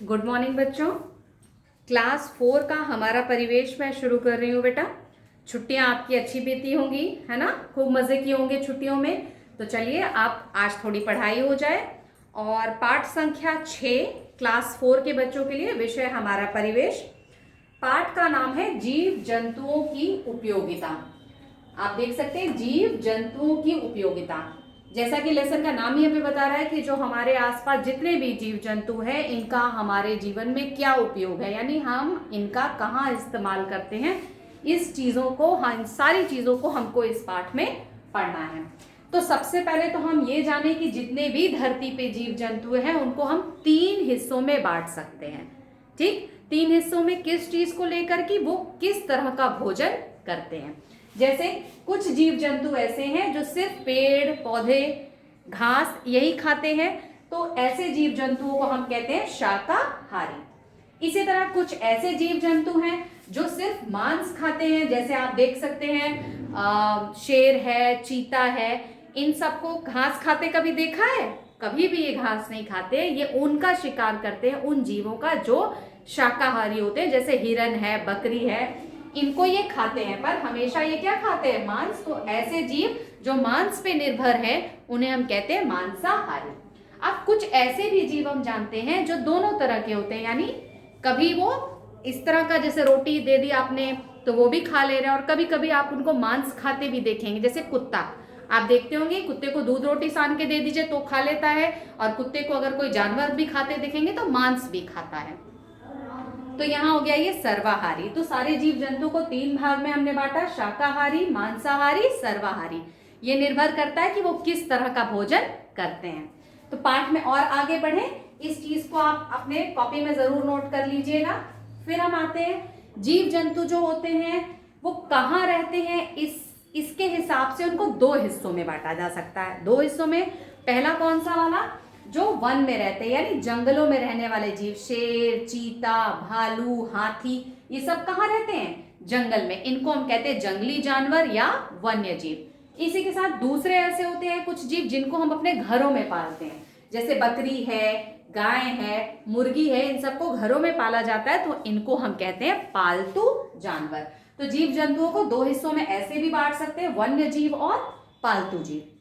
Good morning बच्चों। Class 4 का हमारा परिवेश मैं शुरू कर रही हूँ बेटा। छुट्टियाँ आपकी अच्छी बीती होंगी, है ना? खूब मज़े किए होंगे छुट्टियों में। तो चलिए आप आज थोड़ी पढ़ाई हो जाए। और पाठ संख्या 6 क्लास 4 के बच्चों के लिए विषय हमारा परिवेश। पाठ का नाम है जीव जंतुओं की उपयोगिता। आप देख सकते हैं जीव जंतुओं की उपयोगिता। जैसा कि लेसन का नाम ही हमें बता रहा है कि जो हमारे आसपास जितने भी जीव जंतु हैं इनका हमारे जीवन में क्या उपयोग है, यानी हम इनका कहाँ इस्तेमाल करते हैं। इस चीज़ों को, हाँ, इन सारी चीज़ों को हमको इस पाठ में पढ़ना है। तो सबसे पहले तो हम ये जाने कि जितने भी धरती पे जीव जंतु हैं उनको हम 3 हिस्सों में बांट सकते हैं। ठीक, 3 हिस्सों में किस चीज को लेकर कि वो किस तरह का भोजन करते हैं। जैसे कुछ जीव जंतु ऐसे हैं जो सिर्फ पेड़ पौधे घास यही खाते हैं, तो ऐसे जीव जंतुओं को हम कहते हैं शाकाहारी। इसी तरह कुछ ऐसे जीव जंतु हैं जो सिर्फ मांस खाते हैं, जैसे आप देख सकते हैं शेर है, चीता है, इन सबको घास खाते कभी देखा है? कभी भी ये घास नहीं खाते, ये उनका शिकार करते हैं, उन जीवों का जो शाकाहारी होते हैं। जैसे हिरन है, बकरी है, इनको ये खाते हैं, पर हमेशा ये क्या खाते हैं? मांस। तो ऐसे जीव जो मांस पे निर्भर है उन्हें हम कहते हैं मांसाहारी। अब कुछ ऐसे भी जीव हम जानते हैं जो दोनों तरह के होते हैं, यानी कभी वो इस तरह का, जैसे रोटी दे दी आपने तो वो भी खा ले रहे हैं, और कभी कभी आप उनको मांस खाते भी देखेंगे। जैसे कुत्ता, आप देखते होंगे कुत्ते को दूध रोटी सान के दे दीजिए तो खा लेता है, और कुत्ते को अगर कोई जानवर भी खाते देखेंगे तो मांस भी खाता है। तो यहाँ हो गया ये सर्वाहारी। तो सारे जीव जंतु को 3 भाग में हमने बांटा, शाकाहारी, मांसाहारी, सर्वाहारी। ये निर्भर करता है कि वो किस तरह का भोजन करते हैं। तो पाठ में और आगे बढ़े, इस चीज को आप अपने कॉपी में जरूर नोट कर लीजिएगा। फिर हम आते हैं जीव जंतु जो होते हैं वो कहाँ रहते हैं, इसके हिसाब से उनको 2 हिस्सों में बांटा जा सकता है। 2 हिस्सों में, पहला कौन सा वाला? जो वन में रहते हैं, यानी जंगलों में रहने वाले जीव, शेर, चीता, भालू, हाथी, ये सब कहाँ रहते हैं? जंगल में। इनको हम कहते हैं जंगली जानवर या वन्य जीव। इसी के साथ दूसरे ऐसे होते हैं कुछ जीव जिनको हम अपने घरों में पालते हैं, जैसे बकरी है, गाय है, मुर्गी है, इन सबको घरों में पाला जाता है, तो इनको हम कहते हैं पालतू जानवर। तो जीव जंतुओं को 2 हिस्सों में ऐसे भी बांट सकते हैं, वन्य जीव और पालतू जीव।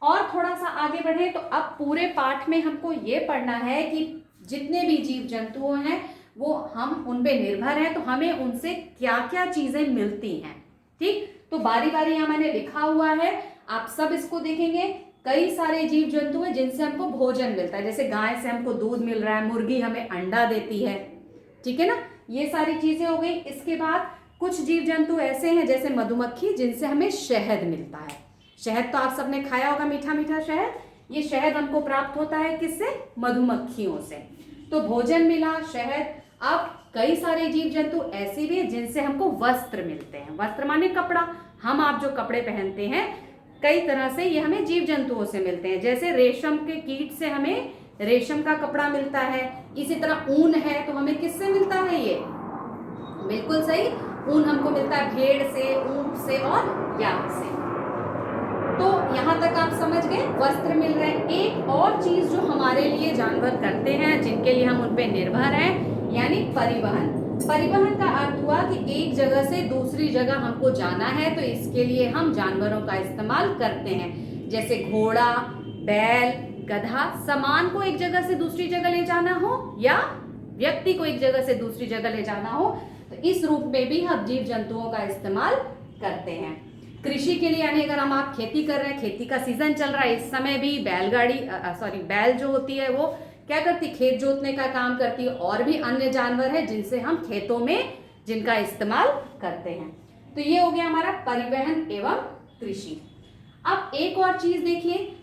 और थोड़ा सा आगे बढ़े तो अब पूरे पाठ में हमको ये पढ़ना है कि जितने भी जीव जंतु हैं वो हम उन पे निर्भर हैं, तो हमें उनसे क्या क्या चीजें मिलती हैं। ठीक, तो बारी बारी यहाँ मैंने लिखा हुआ है, आप सब इसको देखेंगे। कई सारे जीव जंतु हैं जिनसे हमको भोजन मिलता है, जैसे गाय से हमको दूध मिल रहा है, मुर्गी हमें अंडा देती है, ठीक है ना? ये सारी चीजें हो गई। इसके बाद कुछ जीव जंतु ऐसे हैं जैसे मधुमक्खी, जिनसे हमें शहद मिलता है। शहद तो आप सबने खाया होगा, मीठा मीठा शहद। ये शहद हमको प्राप्त होता है किससे? मधुमक्खियों से। तो भोजन मिला, शहद। अब कई सारे जीव जंतु ऐसे भी हैं जिनसे हमको वस्त्र मिलते हैं। वस्त्र माने कपड़ा, हम आप जो कपड़े पहनते हैं, कई तरह से ये हमें जीव जंतुओं से मिलते हैं। जैसे रेशम के कीट से हमें रेशम का कपड़ा मिलता है। इसी तरह ऊन है तो हमें किससे मिलता है? ये बिल्कुल सही, ऊन हमको मिलता है भेड़ से, ऊंट से और याक से। तो यहाँ तक आप समझ गए, वस्त्र मिल रहे हैं। एक और चीज जो हमारे लिए जानवर करते हैं, जिनके लिए हम उन पे निर्भर हैं, यानी परिवहन। परिवहन का अर्थ हुआ कि एक जगह से दूसरी जगह हमको जाना है, तो इसके लिए हम जानवरों का इस्तेमाल करते हैं। जैसे घोड़ा, बैल, गधा। सामान को एक जगह से दूसरी जगह ले जाना हो या व्यक्ति को एक जगह से दूसरी जगह ले जाना हो, तो इस रूप में भी हम जीव जंतुओं का इस्तेमाल करते हैं। कृषि के लिए, यानी अगर हम आप खेती कर रहे हैं, खेती का सीजन चल रहा है, इस समय भी बैल जो होती है वो क्या करती? खेत जोतने का काम करती है। और भी अन्य जानवर हैं जिनसे हम खेतों में जिनका इस्तेमाल करते हैं। तो ये हो गया हमारा परिवहन एवं कृषि। अब एक और चीज देखिए,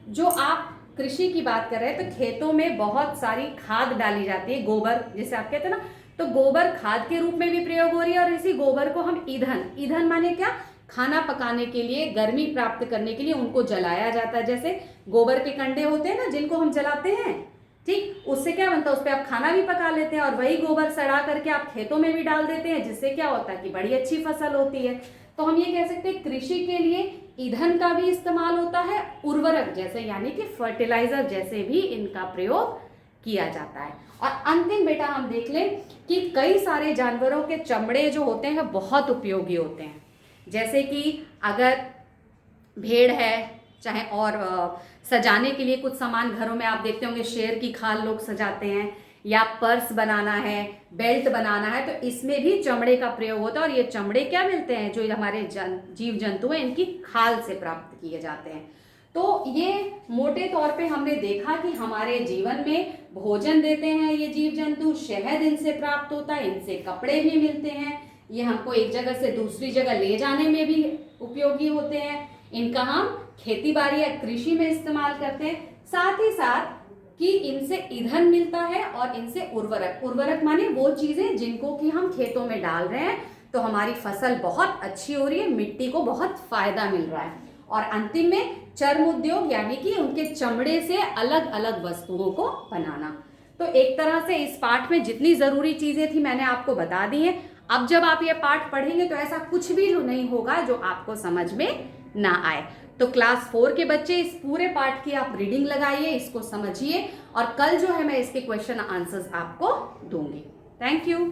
जो आप कृषि की बात कर रहे हैं तो खेतों में बहुत सारी खाद डाली जाती है, गोबर जिसे आप कहते हैं ना, तो गोबर खाद के रूप में भी प्रयोग हो रही है। और इसी गोबर को हम ईंधन माने क्या? खाना पकाने के लिए, गर्मी प्राप्त करने के लिए उनको जलाया जाता है। जैसे गोबर के कंडे होते हैं ना जिनको हम जलाते हैं, ठीक, उससे क्या बनता है? उस पर आप खाना भी पका लेते हैं, और वही गोबर सड़ा करके आप खेतों में भी डाल देते हैं, जिससे क्या होता है कि बड़ी अच्छी फसल होती है। तो हम ये कह सकते हैं कृषि के लिए ईंधन का भी इस्तेमाल होता है, उर्वरक जैसे यानी कि फर्टिलाइजर जैसे भी इनका प्रयोग किया जाता है। और अंतिम बेटा हम देख लें कि कई सारे जानवरों के चमड़े जो होते हैं बहुत उपयोगी होते हैं। जैसे कि अगर भेड़ है, चाहे और सजाने के लिए कुछ सामान घरों में आप देखते होंगे, शेर की खाल लोग सजाते हैं, या पर्स बनाना है, बेल्ट बनाना है, तो इसमें भी चमड़े का प्रयोग होता है। और ये चमड़े क्या मिलते हैं, जो हमारे जीव जंतु हैं इनकी खाल से प्राप्त किए जाते हैं। तो ये मोटे तौर पे हमने देखा कि हमारे जीवन में भोजन देते हैं ये जीव जंतु, शहद इनसे प्राप्त होता है, इनसे कपड़े भी मिलते हैं, ये हमको एक जगह से दूसरी जगह ले जाने में भी उपयोगी होते हैं, इनका हम खेती बाड़ी या कृषि में इस्तेमाल करते हैं। साथ ही साथ कि इनसे ईंधन मिलता है और इनसे उर्वरक माने वो चीजें जिनको कि हम खेतों में डाल रहे हैं तो हमारी फसल बहुत अच्छी हो रही है, मिट्टी को बहुत फायदा मिल रहा है। और अंतिम में चर्म उद्योग यानी कि उनके चमड़े से अलग अलग वस्तुओं को बनाना। तो एक तरह से इस पाठ में जितनी जरूरी चीजें थी मैंने आपको बता दी हैं। अब जब आप ये पाठ पढ़ेंगे तो ऐसा कुछ भी नहीं होगा जो आपको समझ में ना आए। तो क्लास 4 के बच्चे इस पूरे पाठ की आप रीडिंग लगाइए, इसको समझिए, और कल जो है मैं इसके क्वेश्चन आंसर्स आपको दूंगी। Thank you.